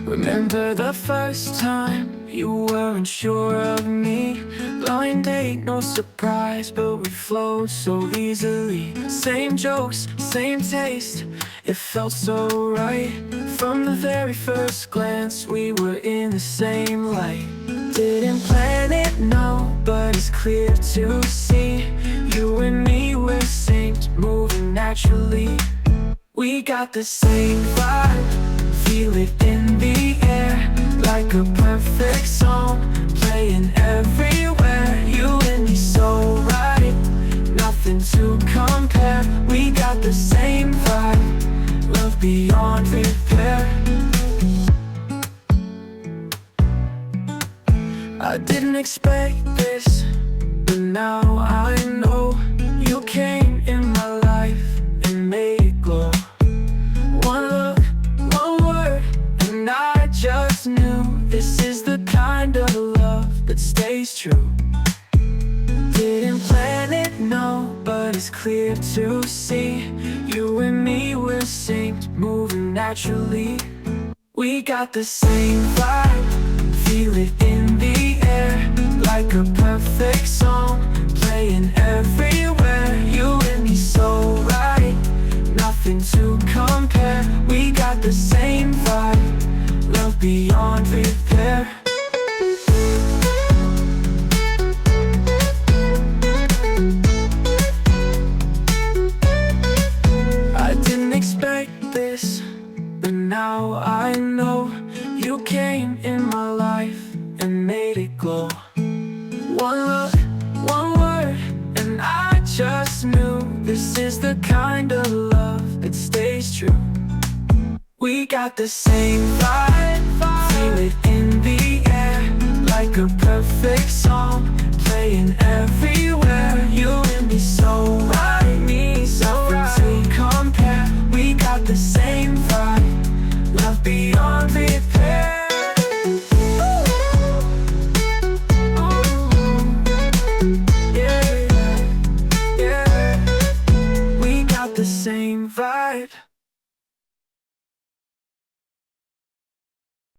Remember the first time you weren't sure of me? Blind date, no surprise, but we flowed so easily. Same jokes, same taste, it felt so right. From the very first glance, we were in the same light. Didn't plan it, no, but it's clear to see. You and me were synced, moving naturally. We got the same vibe, feel it in the air, like a perfect song, playing everywhere. You and me so right, nothing to compare. We got the same vibe, love beyond repair. I didn't expect this, but now I know. You came in my life and made it glow. One look, one word, and I just knew this is the kind of love that stays true. Didn't plan it, no, but it's clear to see. You and me were synced, moving naturally. We got the same vibe, feel it in the air, like a perfect song, playing everywhere. You and me so right, nothing to compare. We got the same vibe, love beyond repair. I didn't expect this, but now I know. You came in my life and made it glow. One look, one word, and I just knew this is the kind of love that stays true. We got the same vibe.